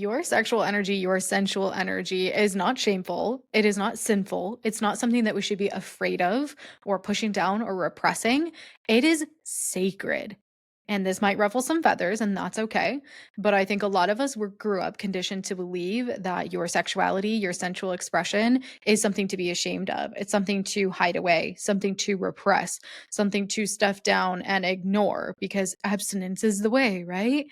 Your sexual energy, your sensual energy is not shameful. It is not sinful. It's not something that we should be afraid of or pushing down or repressing. It is sacred. And this might ruffle some feathers, and that's okay. But I think a lot of us grew up conditioned to believe that your sexuality, your sensual expression is something to be ashamed of. It's something to hide away, something to repress, something to stuff down and ignore because abstinence is the way, right?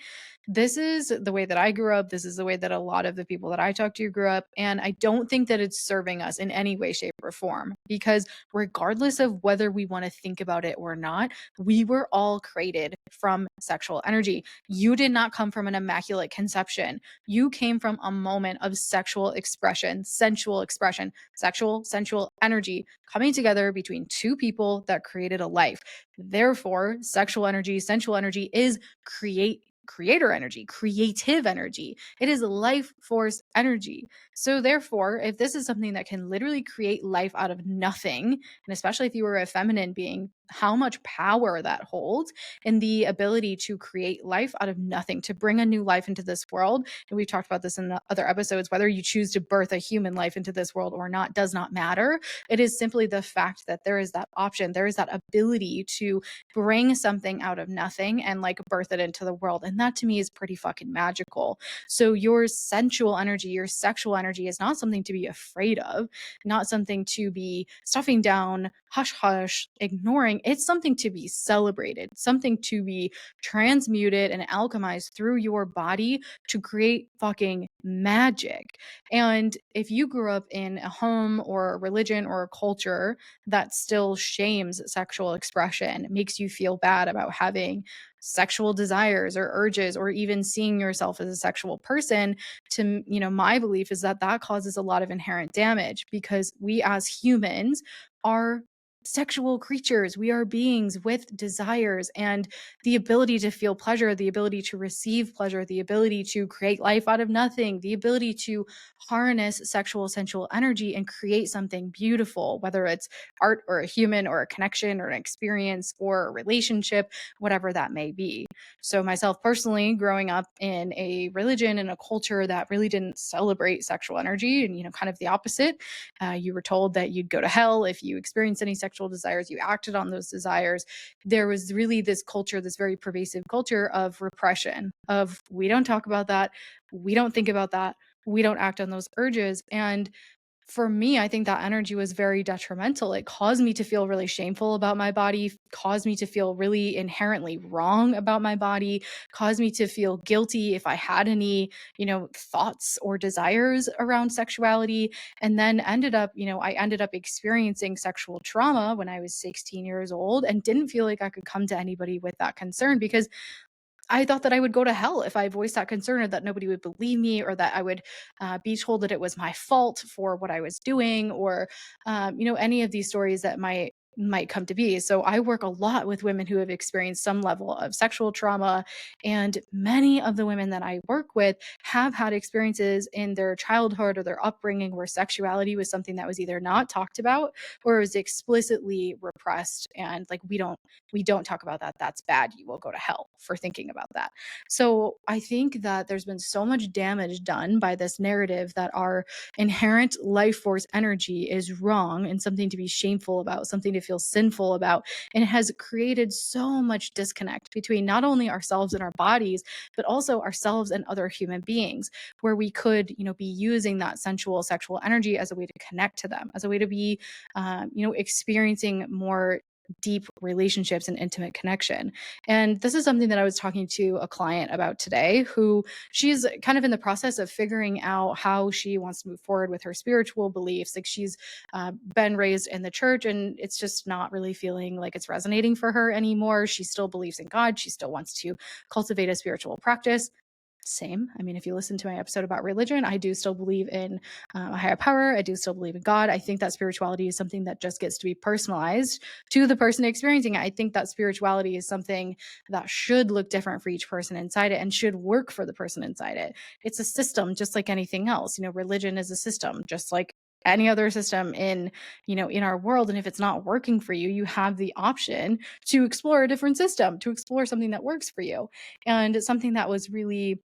This is the way that I grew up. This is the way that a lot of the people that I talk to grew up. And I don't think that it's serving us in any way, shape, or form because regardless of whether we want to think about it or not, we were all created from sexual energy. You did not come from an immaculate conception. You came from a moment of sexual expression, sensual expression, sexual, sensual energy coming together between two people that created a life. Therefore, sexual energy, sensual energy is creator energy, creative energy. It is life force energy. So therefore, if this is something that can literally create life out of nothing, and especially if you were a feminine being, how much power that holds in the ability to create life out of nothing, to bring a new life into this world. And we've talked about this in the other episodes, whether you choose to birth a human life into this world or not does not matter. It is simply the fact that there is that option, there is that ability to bring something out of nothing and like birth it into the world. And that to me is pretty fucking magical. So your sensual energy, your sexual energy is not something to be afraid of, not something to be stuffing down, hush hush, ignoring. It's something to be celebrated, something to be transmuted and alchemized through your body to create fucking magic. And if you grew up in a home or a religion or a culture that still shames sexual expression, makes you feel bad about having sexual desires or urges or even seeing yourself as a sexual person, to my belief is that that causes a lot of inherent damage because we as humans are sexual creatures. We are beings with desires and the ability to feel pleasure, the ability to receive pleasure, the ability to create life out of nothing, the ability to harness sexual sensual energy and create something beautiful, whether it's art or a human or a connection or an experience or a relationship, whatever that may be. So myself personally, growing up in a religion and a culture that really didn't celebrate sexual energy and, kind of the opposite, you were told that you'd go to hell if you experienced any sexual desires, you acted on those desires. There was really this culture, this very pervasive culture of repression, of we don't talk about that, we don't think about that, we don't act on those urges. And for me, I think that energy was very detrimental. It caused me to feel really shameful about my body, caused me to feel really inherently wrong about my body, caused me to feel guilty if I had any, thoughts or desires around sexuality. And then I ended up experiencing sexual trauma when I was 16 years old and didn't feel like I could come to anybody with that concern because I thought that I would go to hell if I voiced that concern or that nobody would believe me or that I would be told that it was my fault for what I was doing or, any of these stories that might come to be. So I work a lot with women who have experienced some level of sexual trauma, and many of the women that I work with have had experiences in their childhood or their upbringing where sexuality was something that was either not talked about or it was explicitly repressed, and like we don't talk about that. That's bad. You will go to hell for thinking about that. So I think that there's been so much damage done by this narrative that our inherent life force energy is wrong and something to be shameful about, something to feel sinful about. And it has created so much disconnect between not only ourselves and our bodies, but also ourselves and other human beings, where we could, be using that sensual sexual energy as a way to connect to them, as a way to be, experiencing more deep relationships and intimate connection. And this is something that I was talking to a client about today, who she's kind of in the process of figuring out how she wants to move forward with her spiritual beliefs. Like she's been raised in the church and it's just not really feeling like it's resonating for her anymore. She still believes in God. She still wants to cultivate a spiritual practice. Same. I mean, if you listen to my episode about religion, I do still believe in a higher power. I do still believe in God. I think that spirituality is something that just gets to be personalized to the person experiencing it. I think that spirituality is something that should look different for each person inside it and should work for the person inside it. It's a system just like anything else. Religion is a system just like any other system in our world. And if it's not working for you, you have the option to explore a different system, to explore something that works for you. And it's something that was really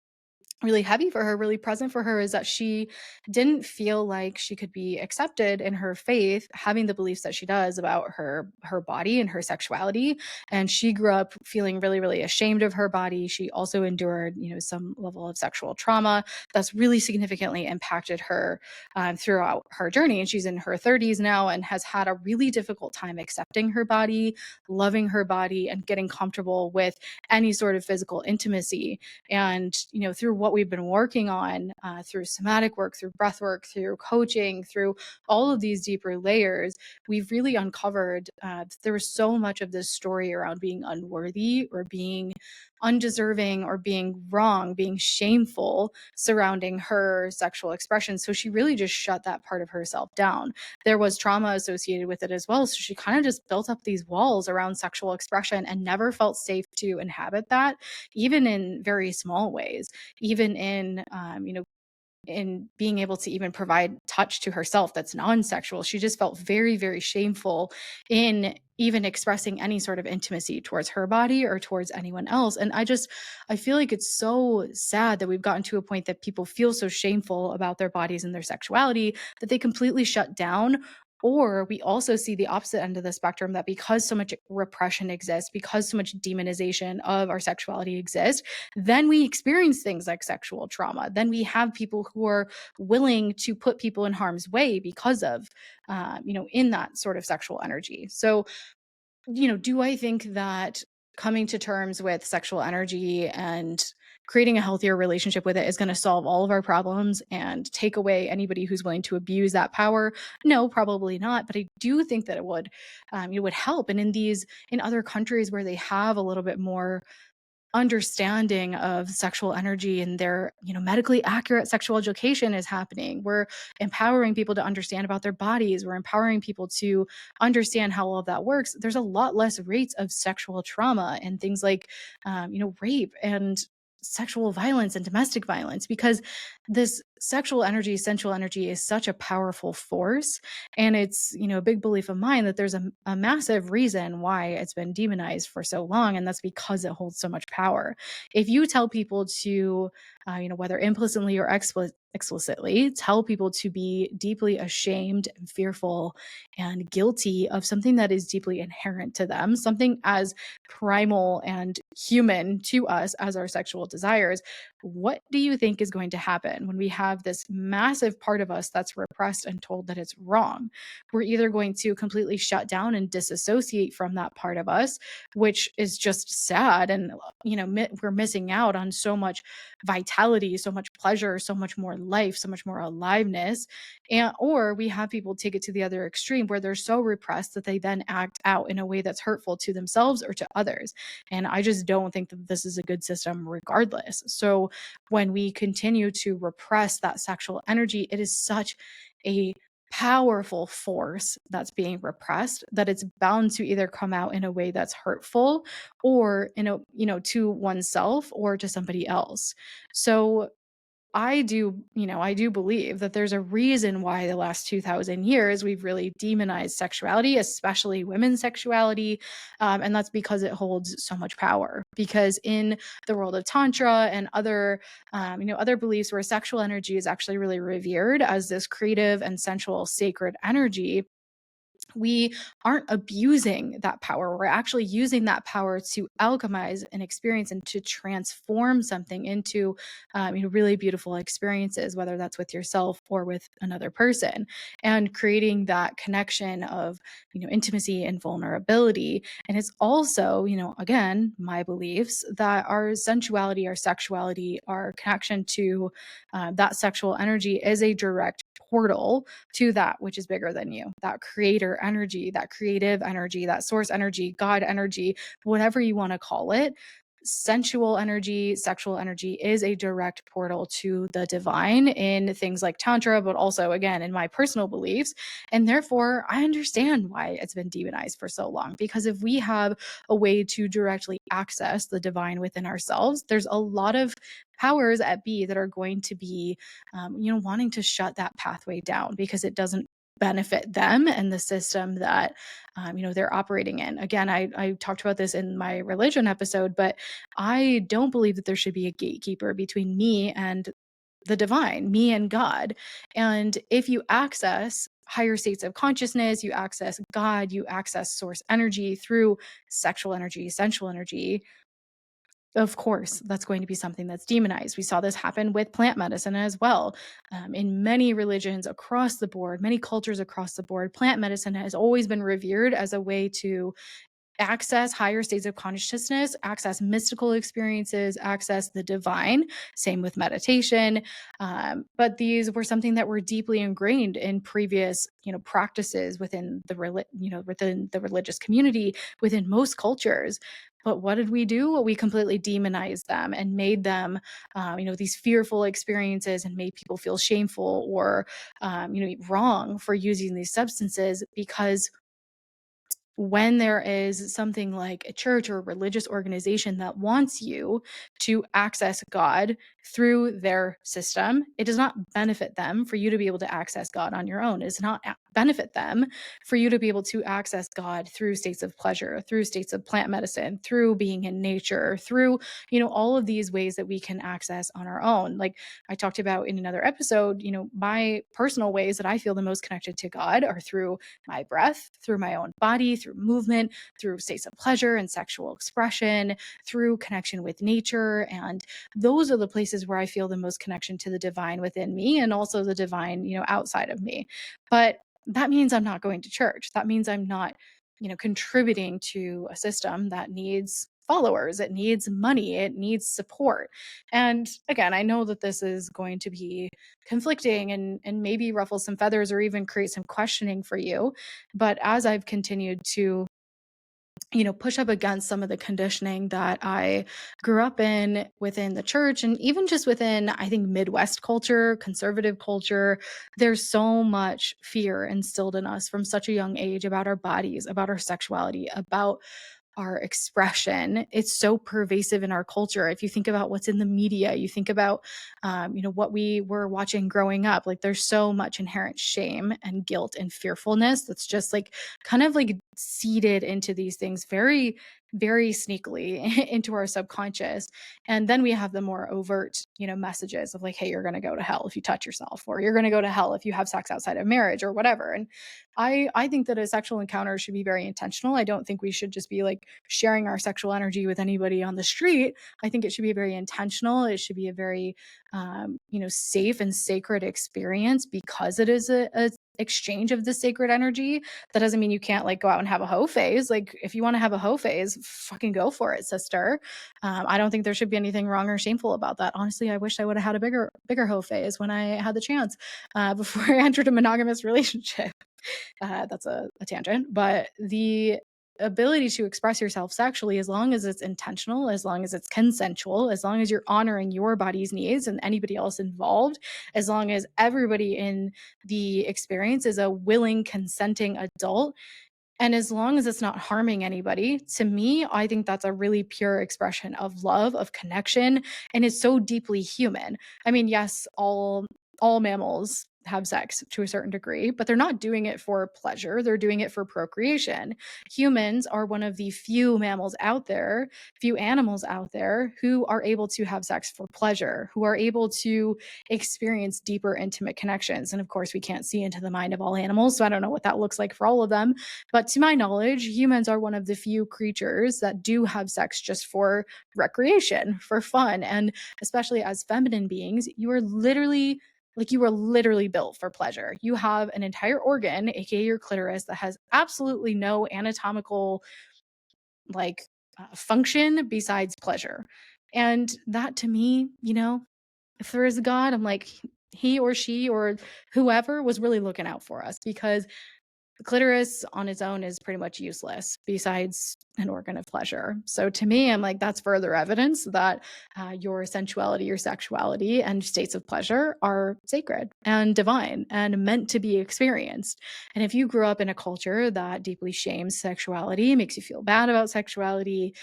really heavy for her, really present for her, is that she didn't feel like she could be accepted in her faith, having the beliefs that she does about her body and her sexuality. And she grew up feeling really, really ashamed of her body. She also endured, some level of sexual trauma that's really significantly impacted her throughout her journey. And she's in her 30s now and has had a really difficult time accepting her body, loving her body, and getting comfortable with any sort of physical intimacy. And, through what we've been working on, through somatic work, through breath work, through coaching, through all of these deeper layers, we've really uncovered there was so much of this story around being unworthy or being undeserving or being wrong, being shameful surrounding her sexual expression. So she really just shut that part of herself down. There was trauma associated with it as well. So she kind of just built up these walls around sexual expression and never felt safe to inhabit that, even in very small ways, even in being able to even provide touch to herself that's non-sexual. She just felt very, very shameful in even expressing any sort of intimacy towards her body or towards anyone else. And I feel like it's so sad that we've gotten to a point that people feel so shameful about their bodies and their sexuality that they completely shut down. Or we also see the opposite end of the spectrum, that because so much repression exists, because so much demonization of our sexuality exists, then we experience things like sexual trauma. Then we have people who are willing to put people in harm's way because of, in that sort of sexual energy. So, do I think that coming to terms with sexual energy and creating a healthier relationship with it is going to solve all of our problems and take away anybody who's willing to abuse that power? No, probably not. But I do think that it would help. And in other countries where they have a little bit more understanding of sexual energy and their medically accurate sexual education is happening, we're empowering people to understand about their bodies, we're empowering people to understand how all of that works, there's a lot less rates of sexual trauma and things like rape and sexual violence and domestic violence, because this sexual energy, sensual energy, is such a powerful force. And it's a big belief of mine that there's a massive reason why it's been demonized for so long, and that's because it holds so much power. If you tell people to whether implicitly or explicitly, tell people to be deeply ashamed and fearful and guilty of something that is deeply inherent to them, something as primal and human to us as our sexual desires, what do you think is going to happen when we have this massive part of us that's repressed and told that it's wrong? We're either going to completely shut down and disassociate from that part of us, which is just sad. And, we're missing out on so much vitality, so much pleasure, so much more life, so much more aliveness. Or we have people take it to the other extreme where they're so repressed that they then act out in a way that's hurtful to themselves or to others. And I just don't think that this is a good system regardless. So when we continue to repress that sexual energy, it is such a powerful force that's being repressed that it's bound to either come out in a way that's hurtful or to oneself or to somebody else. So I do believe that there's a reason why the last 2000 years we've really demonized sexuality, especially women's sexuality. And that's because it holds so much power. Because in the world of Tantra and other beliefs where sexual energy is actually really revered as this creative and sensual sacred energy, we aren't abusing that power. We're actually using that power to alchemize an experience and to transform something into, really beautiful experiences, whether that's with yourself or with another person, and creating that connection of, intimacy and vulnerability. And it's also, again, my beliefs that our sensuality, our sexuality, our connection to that sexual energy is a direct portal to that which is bigger than you, that creator energy, that creative energy, that source energy, God energy, whatever you want to call it. Sensual energy, sexual energy is a direct portal to the divine in things like Tantra, but also, again, in my personal beliefs. And therefore, I understand why it's been demonized for so long. Because if we have a way to directly access the divine within ourselves, there's a lot of powers at B that are going to be, wanting to shut that pathway down because it doesn't benefit them and the system that they're operating in. Again, I talked about this in my religion episode, but I don't believe that there should be a gatekeeper between me and the divine, me and God. And if you access higher states of consciousness, you access God, you access source energy through sexual energy, sensual energy, of course, that's going to be something that's demonized. We saw this happen with plant medicine as well. In many religions across the board, many cultures across the board, plant medicine has always been revered as a way to access higher states of consciousness, access mystical experiences, access the divine. Same with meditation. But these were something that were deeply ingrained in previous, practices within within the religious community, within most cultures. But what did we do? We completely demonized them and made them, these fearful experiences, and made people feel shameful or, wrong for using these substances, because when there is something like a church or a religious organization that wants you to access God through their system, it does not benefit them for you to be able to access God on your own. It does not benefit them for you to be able to access God through states of pleasure, through states of plant medicine, through being in nature, through, all of these ways that we can access on our own. Like I talked about in another episode, my personal ways that I feel the most connected to God are through my breath, through my own body, through movement, through states of pleasure and sexual expression, through connection with nature. And those are the places where I feel the most connection to the divine within me, and also the divine, outside of me. But that means I'm not going to church. That means I'm not, contributing to a system that needs followers, it needs money, it needs support. And again, I know that this is going to be conflicting and maybe ruffle some feathers or even create some questioning for you. But as I've continued to push up against some of the conditioning that I grew up in within the church, and even just within, I think, Midwest culture, conservative culture, there's so much fear instilled in us from such a young age about our bodies, about our sexuality, about our expression. It's so pervasive in our culture. If you think about what's in the media, you think about, what we were watching growing up, like there's so much inherent shame and guilt and fearfulness that's just like kind of like seeded into these things very, very sneakily into our subconscious. And then we have the more overt, messages of like, hey, you're going to go to hell if you touch yourself, or you're going to go to hell if you have sex outside of marriage or whatever. And I think that a sexual encounter should be very intentional. I don't think we should just be like sharing our sexual energy with anybody on the street. I think it should be very intentional. It should be a very, safe and sacred experience, because it is a exchange of the sacred energy. That doesn't mean you can't like go out and have a hoe phase. Like if you want to have a hoe phase, fucking go for it, sister. I don't think there should be anything wrong or shameful about that. Honestly, I wish I would have had a bigger hoe phase when I had the chance, before I entered a monogamous relationship. That's a tangent, but the ability to express yourself sexually, as long as it's intentional, as long as it's consensual, as long as you're honoring your body's needs and anybody else involved, as long as everybody in the experience is a willing, consenting adult, and as long as it's not harming anybody, to me, I think that's a really pure expression of love, of connection, and it's so deeply human. I mean, yes, all mammals have sex to a certain degree, but they're not doing it for pleasure. They're doing it for procreation. Humans are one of the few mammals out there, few animals out there who are able to have sex for pleasure, who are able to experience deeper, intimate connections. And of course, we can't see into the mind of all animals, so I don't know what that looks like for all of them. But to my knowledge, humans are one of the few creatures that do have sex just for recreation, for fun. And especially as feminine beings, you are literally built for pleasure. You have an entire organ, aka your clitoris, that has absolutely no anatomical like function besides pleasure. And that to me, if there is a God, I'm like, he or she or whoever was really looking out for us, because the clitoris on its own is pretty much useless besides an organ of pleasure. So to me, I'm like, that's further evidence that your sensuality, your sexuality, and states of pleasure are sacred and divine and meant to be experienced. And if you grew up in a culture that deeply shames sexuality, makes you feel bad about sexuality,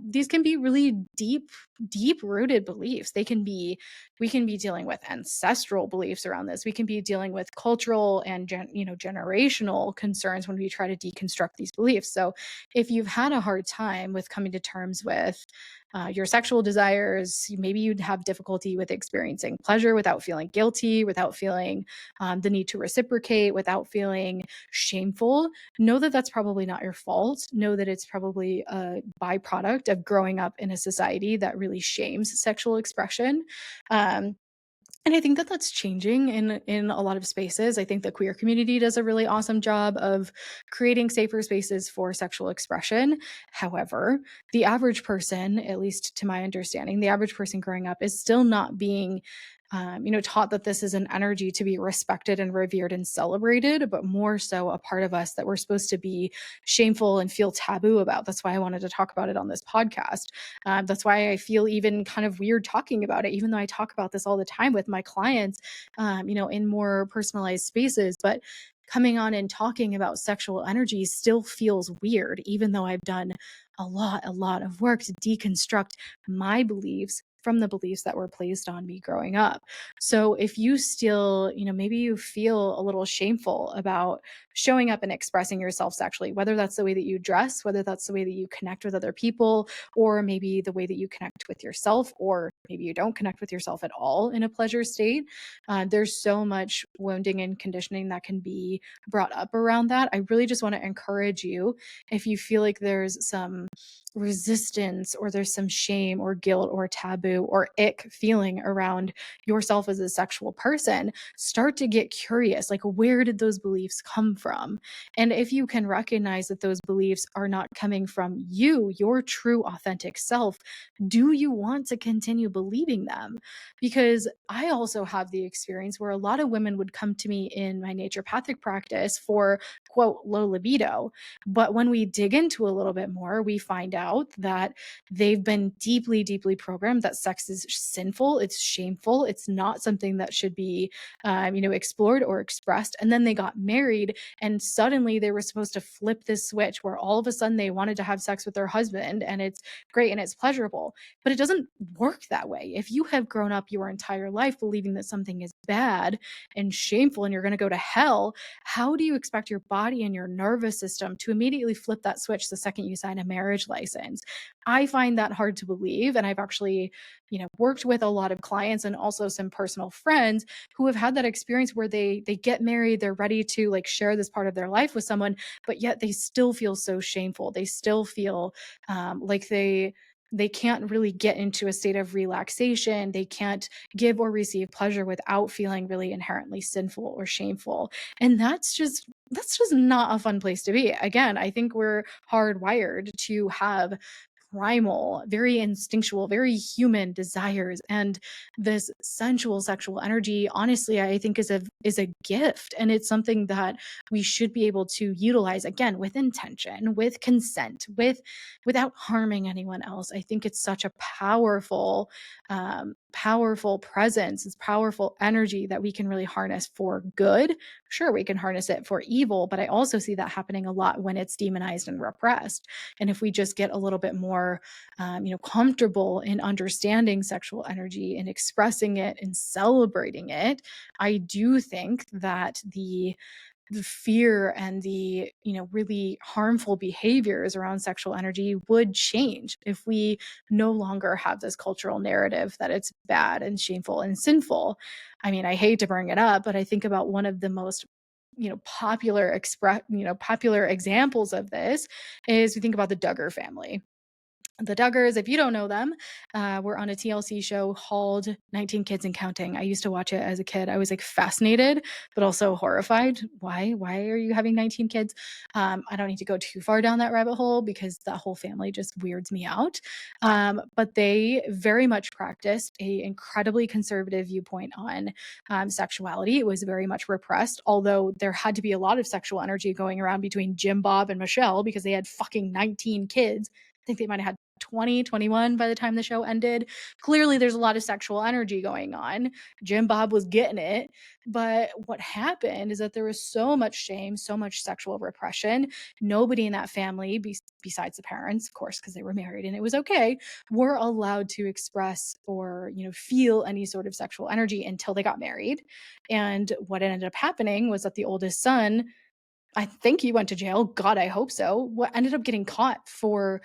these can be really deep rooted beliefs. We can be dealing with ancestral beliefs around this. We can be dealing with cultural and generational concerns when we try to deconstruct these beliefs. So if you've had a hard time with coming to terms with your sexual desires, maybe you'd have difficulty with experiencing pleasure without feeling guilty, without feeling the need to reciprocate, without feeling shameful. Know that that's probably not your fault. Know that it's probably a byproduct of growing up in a society that really shames sexual expression. Um, and I think that that's changing in a lot of spaces. I think the queer community does a really awesome job of creating safer spaces for sexual expression. However, the average person, at least to my understanding, the average person growing up is still not being taught that this is an energy to be respected and revered and celebrated, but more so a part of us that we're supposed to be shameful and feel taboo about. That's why I wanted to talk about it on this podcast. That's why I feel even kind of weird talking about it, even though I talk about this all the time with my clients, in more personalized spaces. But coming on and talking about sexual energy still feels weird, even though I've done a lot of work to deconstruct my beliefs from the beliefs that were placed on me growing up. So if you still, maybe you feel a little shameful about showing up and expressing yourself sexually, whether that's the way that you dress, whether that's the way that you connect with other people, or maybe the way that you connect with yourself, or maybe you don't connect with yourself at all in a pleasure state. There's so much wounding and conditioning that can be brought up around that. I really just want to encourage you, if you feel like there's some resistance or there's some shame or guilt or taboo or ick feeling around yourself as a sexual person, start to get curious. Like, where did those beliefs come from? And if you can recognize that those beliefs are not coming from you, your true authentic self, do you want to continue believing them? Because I also have the experience where a lot of women would come to me in my naturopathic practice for, quote, low libido. But when we dig into a little bit more, we find out that they've been deeply programmed that sex is sinful, it's shameful, it's not something that should be, explored or expressed. And then they got married, and suddenly they were supposed to flip this switch where all of a sudden they wanted to have sex with their husband, and it's great and it's pleasurable. But it doesn't work that way. If you have grown up your entire life believing that something is bad and shameful and you're going to go to hell, how do you expect your body and your nervous system to immediately flip that switch the second you sign a marriage license? I find that hard to believe. And I've actually, worked with a lot of clients and also some personal friends who have had that experience where they get married, they're ready to like share this part of their life with someone, but yet they still feel so shameful. They still feel like they can't really get into a state of relaxation. They can't give or receive pleasure without feeling really inherently sinful or shameful. And that's just not a fun place to be. Again, I think we're hardwired to have primal, very instinctual, very human desires, and this sensual sexual energy, honestly, I think is a gift, and it's something that we should be able to utilize, again, with intention, with consent, without harming anyone else. I think it's such a powerful presence. It's powerful energy that we can really harness for good. Sure, we can harness it for evil, but I also see that happening a lot when it's demonized and repressed. And if we just get a little bit more, comfortable in understanding sexual energy and expressing it and celebrating it, I do think that the fear and the really harmful behaviors around sexual energy would change if we no longer have this cultural narrative that it's bad and shameful and sinful. I mean, I hate to bring it up, but I think about one of the most popular examples of this is we think about the Duggar family. The Duggars, if you don't know them, were on a TLC show called 19 Kids and Counting. I used to watch it as a kid. I was like fascinated, but also horrified. Why? Why are you having 19 kids? I don't need to go too far down that rabbit hole because that whole family just weirds me out. But they very much practiced a incredibly conservative viewpoint on sexuality. It was very much repressed, although there had to be a lot of sexual energy going around between Jim Bob and Michelle because they had fucking 19 kids. I think they might have had 20, 21 by the time the show ended. Clearly, there's a lot of sexual energy going on. Jim Bob was getting it. But what happened is that there was so much shame, so much sexual repression. Nobody in that family, besides the parents, of course, because they were married and it was okay, were allowed to express or, feel any sort of sexual energy until they got married. And what ended up happening was that the oldest son, I think he went to jail. God, I hope so. What ended up getting caught for,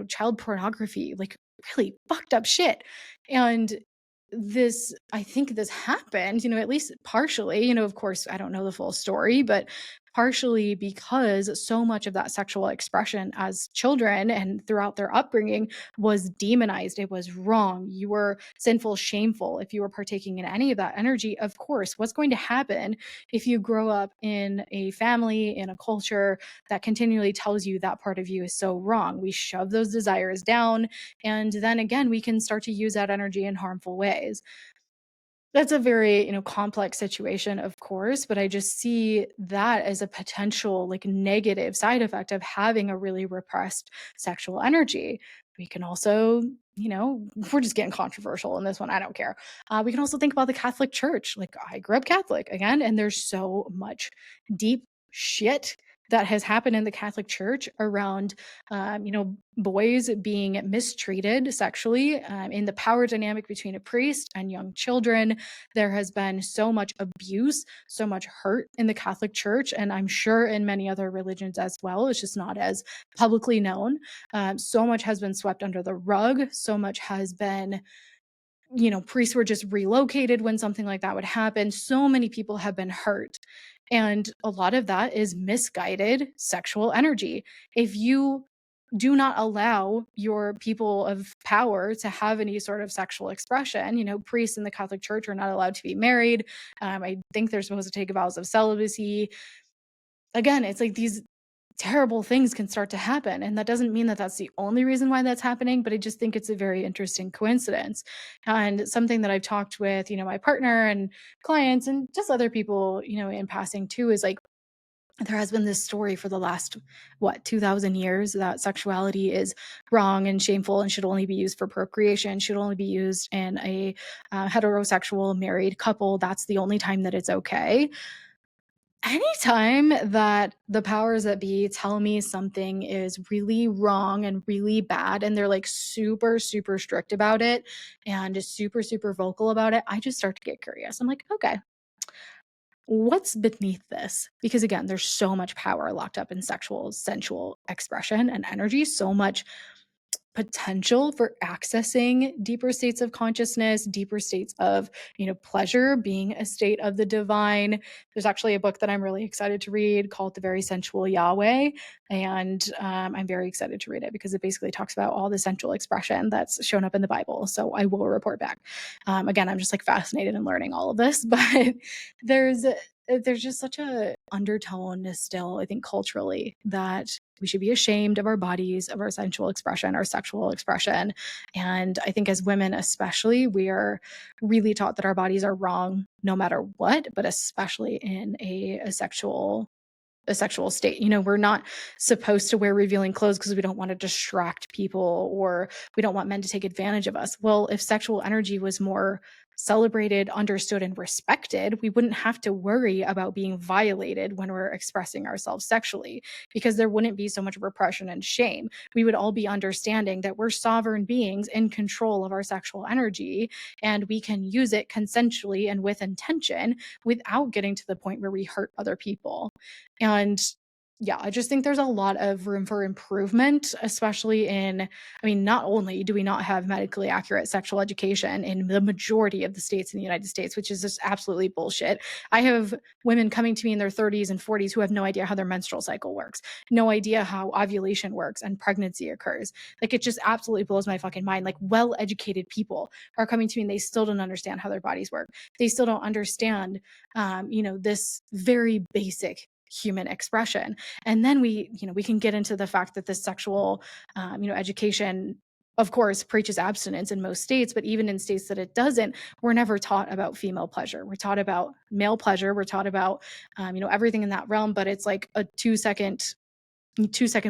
child pornography, like really fucked up shit. And I think this happened, at least partially, of course, I don't know the full story, but partially because so much of that sexual expression as children and throughout their upbringing was demonized. It was wrong. You were sinful, shameful if you were partaking in any of that energy. Of course, what's going to happen if you grow up in a family, in a culture that continually tells you that part of you is so wrong? We shove those desires down, and then again, we can start to use that energy in harmful ways. That's a very, complex situation, of course, but I just see that as a potential like negative side effect of having a really repressed sexual energy. We can also, we're just getting controversial in this one. I don't care. We can also think about the Catholic Church. Like, I grew up Catholic again, and there's so much deep shit that has happened in the Catholic Church around, boys being mistreated sexually, in the power dynamic between a priest and young children. There has been so much abuse, so much hurt in the Catholic Church, and I'm sure in many other religions as well. It's just not as publicly known. So much has been swept under the rug. So much has been, priests were just relocated when something like that would happen. So many people have been hurt. And a lot of that is misguided sexual energy. If you do not allow your people of power to have any sort of sexual expression, priests in the Catholic Church are not allowed to be married. I think they're supposed to take vows of celibacy. Again, it's like these terrible things can start to happen. And that doesn't mean that that's the only reason why that's happening, but I just think it's a very interesting coincidence. And something that I've talked with, my partner and clients and just other people, in passing too, is like, there has been this story for the last, 2,000 years that sexuality is wrong and shameful and should only be used for procreation, should only be used in a heterosexual married couple. That's the only time that it's okay. Anytime that the powers that be tell me something is really wrong and really bad, and they're like super, super strict about it and just super, super vocal about it, I just start to get curious. I'm like, okay, what's beneath this? Because again, there's so much power locked up in sexual, sensual expression and energy, so much potential for accessing deeper states of consciousness, deeper states of, pleasure, being a state of the divine. There's actually a book that I'm really excited to read called The Very Sensual Yahweh. And I'm very excited to read it because it basically talks about all the sensual expression that's shown up in the Bible. So I will report back. Again, I'm just like fascinated in learning all of this, but there's there's just such a undertone still, I think, culturally, that we should be ashamed of our bodies, of our sensual expression, our sexual expression. And I think as women, especially, we are really taught that our bodies are wrong no matter what, but especially in a sexual state. We're not supposed to wear revealing clothes because we don't want to distract people or we don't want men to take advantage of us. Well, if sexual energy was more celebrated, understood, and respected, we wouldn't have to worry about being violated when we're expressing ourselves sexually because there wouldn't be so much repression and shame. We would all be understanding that we're sovereign beings in control of our sexual energy and we can use it consensually and with intention without getting to the point where we hurt other people. And Yeah, I just think there's a lot of room for improvement, especially in, I mean, not only do we not have medically accurate sexual education in the majority of the states in the United States, which is just absolutely bullshit. I have women coming to me in their 30s and 40s who have no idea how their menstrual cycle works, no idea how ovulation works and pregnancy occurs. Like, it just absolutely blows my fucking mind. Like, well educated people are coming to me and they still don't understand how their bodies work. They still don't understand, this very basic human expression. And then we can get into the fact that this sexual education, of course, preaches abstinence in most states, but even in states that it doesn't, we're never taught about female pleasure. We're taught about male pleasure. We're taught about everything in that realm, but it's like a 2-second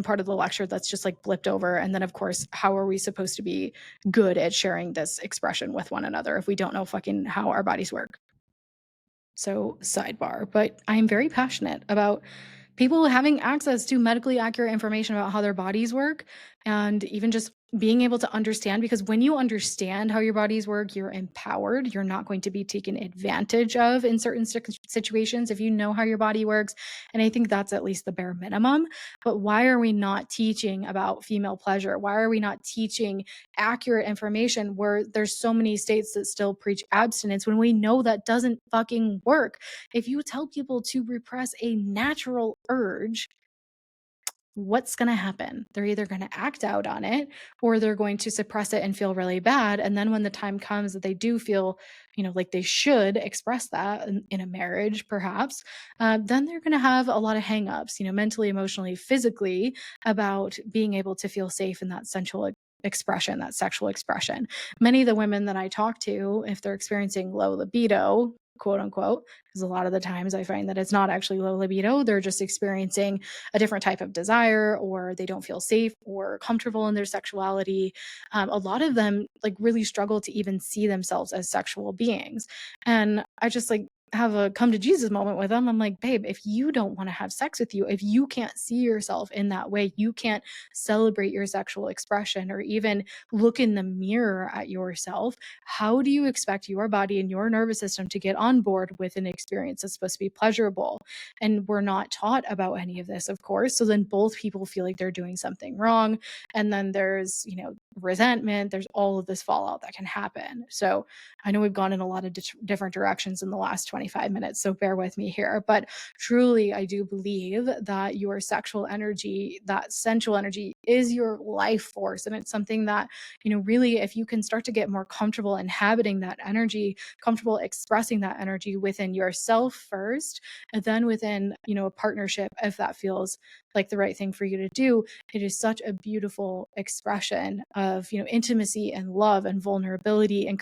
part of the lecture that's just like blipped over. And then, of course, how are we supposed to be good at sharing this expression with one another if we don't know fucking how our bodies work? So, sidebar, but I am very passionate about people having access to medically accurate information about how their bodies work, and even just being able to understand, because when you understand how your bodies work, you're empowered. You're not going to be taken advantage of in certain situations if you know how your body works. And I think that's at least the bare minimum. But why are we not teaching about female pleasure? Why are we not teaching accurate information where there's so many states that still preach abstinence when we know that doesn't fucking work? If you tell people to repress a natural urge, what's going to happen? They're either going to act out on it or they're going to suppress it and feel really bad. And then when the time comes that they do feel, like they should express that in a marriage, perhaps, then they're going to have a lot of hangups, mentally, emotionally, physically, about being able to feel safe in that sensual expression, that sexual expression. Many of the women that I talk to, if they're experiencing low libido, quote unquote, because a lot of the times I find that it's not actually low libido, they're just experiencing a different type of desire, or they don't feel safe or comfortable in their sexuality. A lot of them like really struggle to even see themselves as sexual beings. And I just like have a come to Jesus moment with them. I'm like, babe, if you don't want to have sex with you, if you can't see yourself in that way, you can't celebrate your sexual expression or even look in the mirror at yourself, how do you expect your body and your nervous system to get on board with an experience that's supposed to be pleasurable? And we're not taught about any of this, of course. So then both people feel like they're doing something wrong. And then there's, resentment. There's all of this fallout that can happen. So I know we've gone in a lot of different directions in the last 25 minutes. So bear with me here. But truly, I do believe that your sexual energy, that sensual energy, is your life force. And it's something that, really, if you can start to get more comfortable inhabiting that energy, comfortable expressing that energy within yourself first, and then within, a partnership, if that feels like the right thing for you to do, it is such a beautiful expression of, intimacy and love and vulnerability, and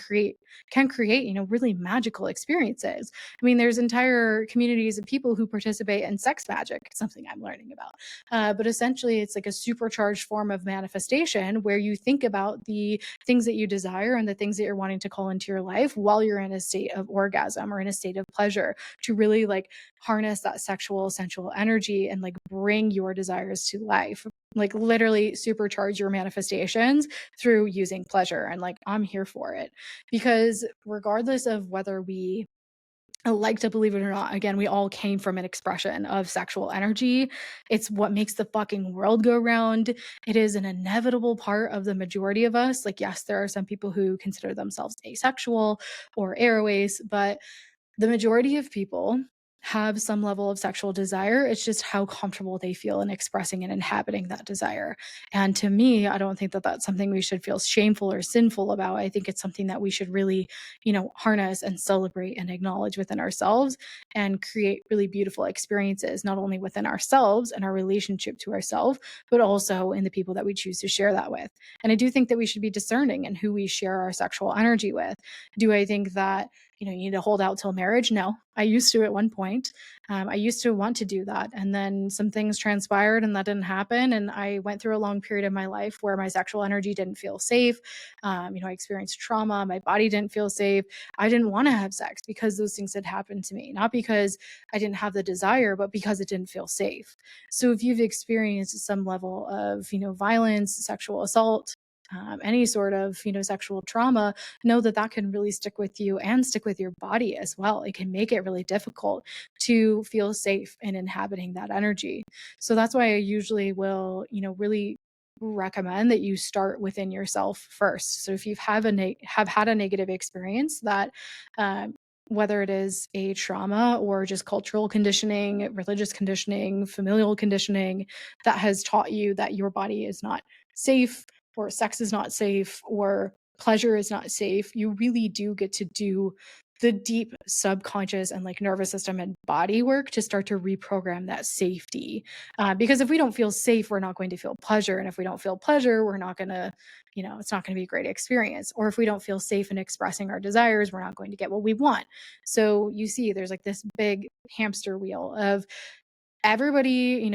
can create, really magical experiences. I mean, there's entire communities of people who participate in sex magic, something I'm learning about. But essentially, it's like a supercharged form of manifestation where you think about the things that you desire and the things that you're wanting to call into your life while you're in a state of orgasm or in a state of pleasure, to really like harness that sexual sensual energy and like bring your desires to life, like literally supercharge your manifestations through using pleasure. And like, I'm here for it, because regardless of whether we like to believe it or not, again, we all came from an expression of sexual energy. It's what makes the fucking world go round. It is an inevitable part of the majority of us. Like, yes, there are some people who consider themselves asexual or airways, but the majority of people have some level of sexual desire. It's just how comfortable they feel in expressing and inhabiting that desire. And to me, I don't think that that's something we should feel shameful or sinful about. I think it's something that we should really, harness and celebrate and acknowledge within ourselves, and create really beautiful experiences, not only within ourselves and our relationship to ourselves, but also in the people that we choose to share that with. And I do think that we should be discerning in who we share our sexual energy with. Do I think that you need to hold out till marriage? No, I used to at one point. I used to want to do that. And then some things transpired and that didn't happen. And I went through a long period of my life where my sexual energy didn't feel safe. I experienced trauma. My body didn't feel safe. I didn't want to have sex because those things had happened to me, not because I didn't have the desire, but because it didn't feel safe. So if you've experienced some level of, violence, sexual assault, any sort of, sexual trauma, know that that can really stick with you and stick with your body as well. It can make it really difficult to feel safe in inhabiting that energy. So that's why I usually will, really recommend that you start within yourself first. So if you've have had a negative experience that, um, whether it is a trauma or just cultural conditioning, religious conditioning, familial conditioning that has taught you that your body is not safe, or sex is not safe, or pleasure is not safe, you really do get to do the deep subconscious and like nervous system and body work to start to reprogram that safety. Because if we don't feel safe, we're not going to feel pleasure. And if we don't feel pleasure, we're not going to, it's not going to be a great experience. Or if we don't feel safe in expressing our desires, we're not going to get what we want. So you see, there's like this big hamster wheel of everybody,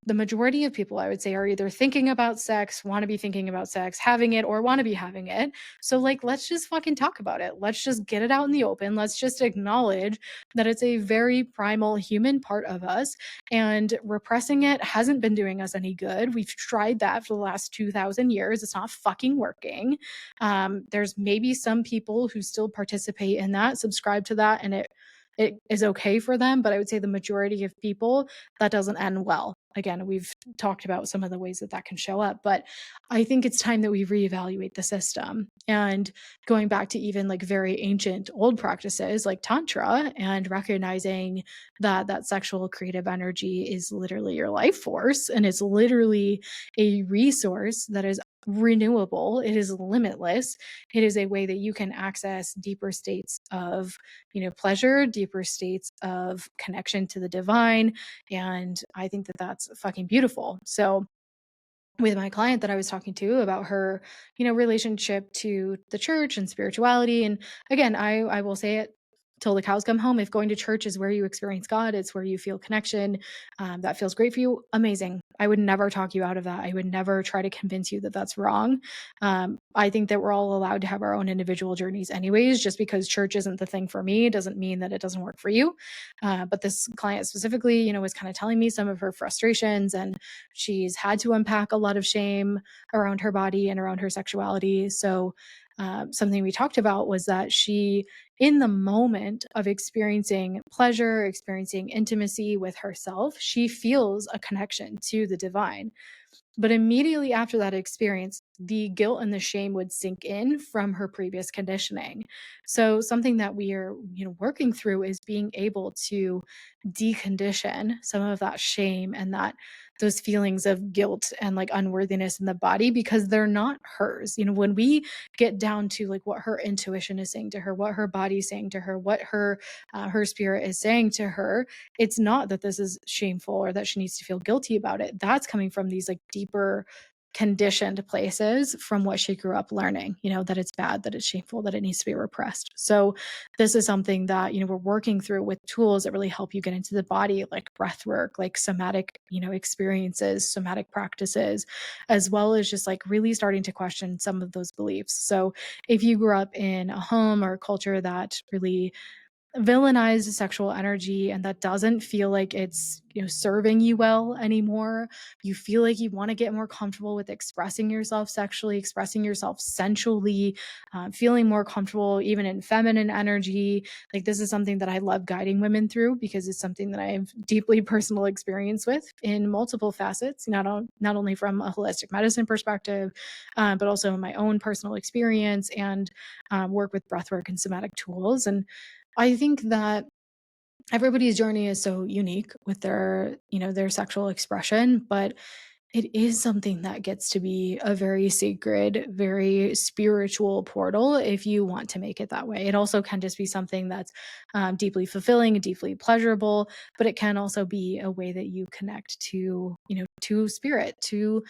the majority of people, I would say, are either thinking about sex, want to be thinking about sex, having it, or want to be having it. So, like, let's just fucking talk about it. Let's just get it out in the open. Let's just acknowledge that it's a very primal human part of us, and repressing it hasn't been doing us any good. We've tried that for the last 2,000 years. It's not fucking working. There's maybe some people who still participate in that, subscribe to that, and it is okay for them, but I would say the majority of people, that doesn't end well. Again, we've talked about some of the ways that that can show up, but I think it's time that we reevaluate the system. And going back to even like very ancient old practices like tantra, and recognizing that that sexual creative energy is literally your life force, and it's literally a resource that is renewable, it is limitless. It is a way that you can access deeper states of, pleasure, deeper states of connection to the divine. And I think that that's fucking beautiful. So with my client that I was talking to about her, relationship to the church and spirituality. And again, I will say it till the cows come home. If going to church is where you experience God, it's where you feel connection, that feels great for you, amazing. I would never talk you out of that. I would never try to convince you that that's wrong. I think that we're all allowed to have our own individual journeys anyways. Just because church isn't the thing for me doesn't mean that it doesn't work for you. But this client specifically, was kind of telling me some of her frustrations, and she's had to unpack a lot of shame around her body and around her sexuality. So something we talked about was that she, in the moment of experiencing pleasure, experiencing intimacy with herself, she feels a connection to the divine. But immediately after that experience, the guilt and the shame would sink in from her previous conditioning. So something that we are, working through is being able to decondition some of that shame and those feelings of guilt and like unworthiness in the body, because they're not hers. When we get down to like what her intuition is saying to her, what her body's saying to her, what her spirit is saying to her, it's not that this is shameful or that she needs to feel guilty about it. That's coming from these like deeper conditioned places from what she grew up learning, that it's bad, that it's shameful, that it needs to be repressed. So this is something that, we're working through with tools that really help you get into the body, like breath work, like somatic, experiences, somatic practices, as well as just like really starting to question some of those beliefs. So if you grew up in a home or a culture that really villainized sexual energy, and that doesn't feel like it's, serving you well anymore, you feel like you want to get more comfortable with expressing yourself sexually, expressing yourself sensually, feeling more comfortable even in feminine energy, like this is something that I love guiding women through, because it's something that I have deeply personal experience with in multiple facets, not only from a holistic medicine perspective, but also in my own personal experience, and work with breathwork and somatic tools. And I think that everybody's journey is so unique with their sexual expression, but it is something that gets to be a very sacred, very spiritual portal if you want to make it that way. It also can just be something that's deeply fulfilling, deeply pleasurable, but it can also be a way that you connect to spirit, to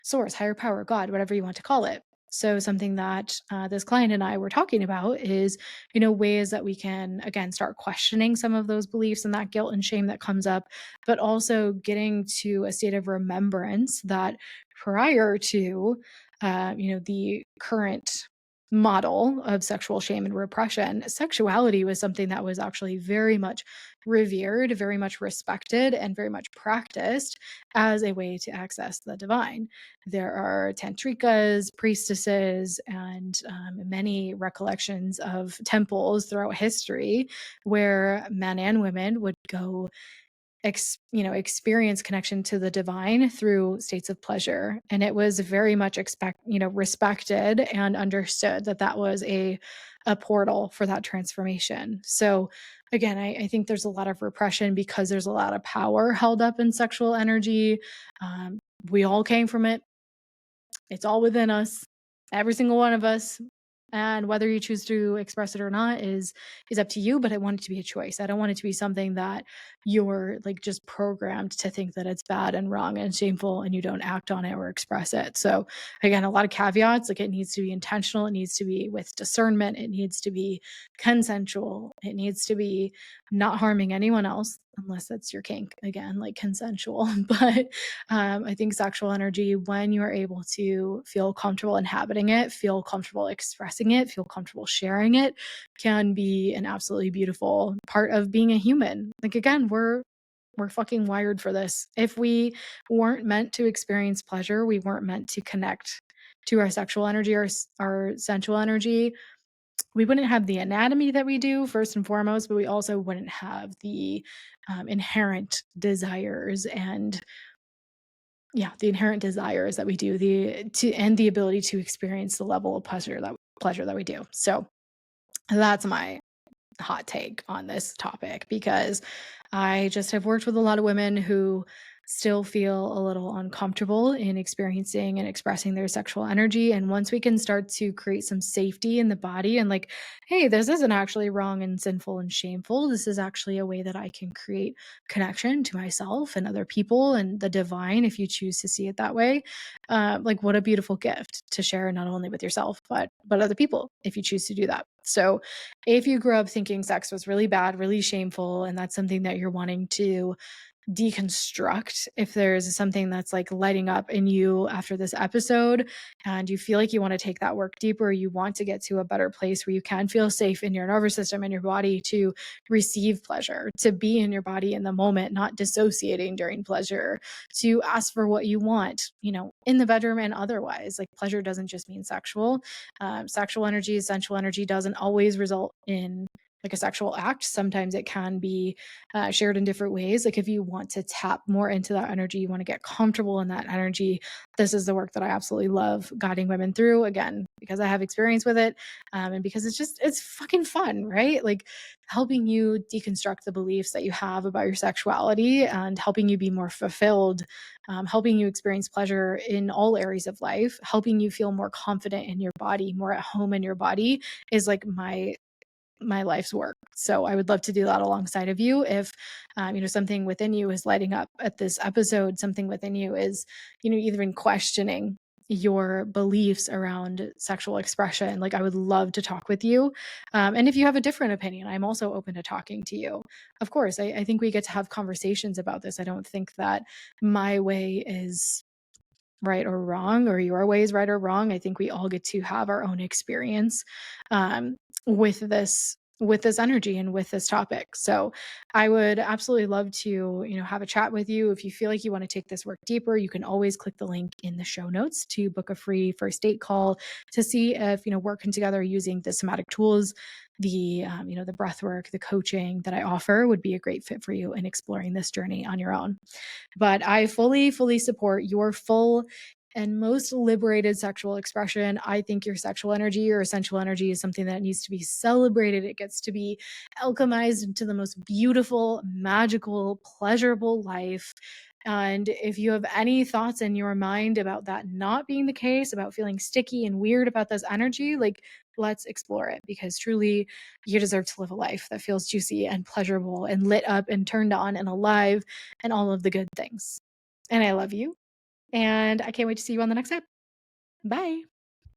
source, higher power, God, whatever you want to call it. So something that this client and I were talking about is, ways that we can, again, start questioning some of those beliefs and that guilt and shame that comes up, but also getting to a state of remembrance that prior to, the current model of sexual shame and repression, sexuality was something that was actually very much revered, very much respected, and very much practiced as a way to access the divine. There are tantrikas, priestesses, and many recollections of temples throughout history where men and women would go experience connection to the divine through states of pleasure. And it was very much respected and understood that that was a portal for that transformation. So again, I think there's a lot of repression because there's a lot of power held up in sexual energy. We all came from it. It's all within us, every single one of us. And whether you choose to express it or not is up to you, but I want it to be a choice. I don't want it to be something that you're like just programmed to think that it's bad and wrong and shameful and you don't act on it or express it. So again, a lot of caveats, like it needs to be intentional, it needs to be with discernment, it needs to be consensual, it needs to be not harming anyone else unless that's your kink, again, like consensual. But I think sexual energy, when you are able to feel comfortable inhabiting it, feel comfortable expressing it, feel comfortable sharing it, can be an absolutely beautiful part of being a human. Like again, we're fucking wired for this. If we weren't meant to experience pleasure, we weren't meant to connect to our sexual energy or our sensual energy, we wouldn't have the anatomy that we do first and foremost, but we also wouldn't have the inherent desires and the inherent desires that we do, and the ability to experience the level of pleasure that we do. So that's my hot take on this topic, because I just have worked with a lot of women who still feel a little uncomfortable in experiencing and expressing their sexual energy. And once we can start to create some safety in the body and like, hey, this isn't actually wrong and sinful and shameful. This is actually a way that I can create connection to myself and other people and the divine, if you choose to see it that way. Like, what a beautiful gift to share, not only with yourself, but other people, if you choose to do that. So if you grew up thinking sex was really bad, really shameful, and that's something that you're wanting to deconstruct, if there's something that's like lighting up in you after this episode and you feel like you want to take that work deeper, you want to get to a better place where you can feel safe in your nervous system and your body to receive pleasure, to be in your body in the moment, not dissociating during pleasure, to ask for what you want, in the bedroom and otherwise. Like, pleasure doesn't just mean sexual. Sexual energy, sensual energy doesn't always result in like a sexual act. Sometimes it can be shared in different ways. Like, if you want to tap more into that energy, you want to get comfortable in that energy, this is the work that I absolutely love guiding women through, again, because I have experience with it, and because it's fucking fun, right? Like, helping you deconstruct the beliefs that you have about your sexuality and helping you be more fulfilled, helping you experience pleasure in all areas of life, helping you feel more confident in your body, more at home in your body, is like my life's work. So I would love to do that alongside of you. If something within you is lighting up at this episode, something within you is even questioning your beliefs around sexual expression, like, I would love to talk with you. And if you have a different opinion, I'm also open to talking to you. Of course, I think we get to have conversations about this. I don't think that my way is right or wrong, or your way is right or wrong. I think we all get to have our own experience um, with this energy and with this topic. So I would absolutely love to, have a chat with you. If you feel like you want to take this work deeper, you can always click the link in the show notes to book a free first date call to see if, working together using the somatic tools, the breath work, the coaching that I offer would be a great fit for you in exploring this journey on your own. But I fully, fully support your full and most liberated sexual expression. I think your sexual energy or sensual energy is something that needs to be celebrated. It gets to be alchemized into the most beautiful, magical, pleasurable life. And if you have any thoughts in your mind about that not being the case, about feeling sticky and weird about this energy, like, let's explore it, because truly you deserve to live a life that feels juicy and pleasurable and lit up and turned on and alive and all of the good things. And I love you. And I can't wait to see you on the next step. Bye.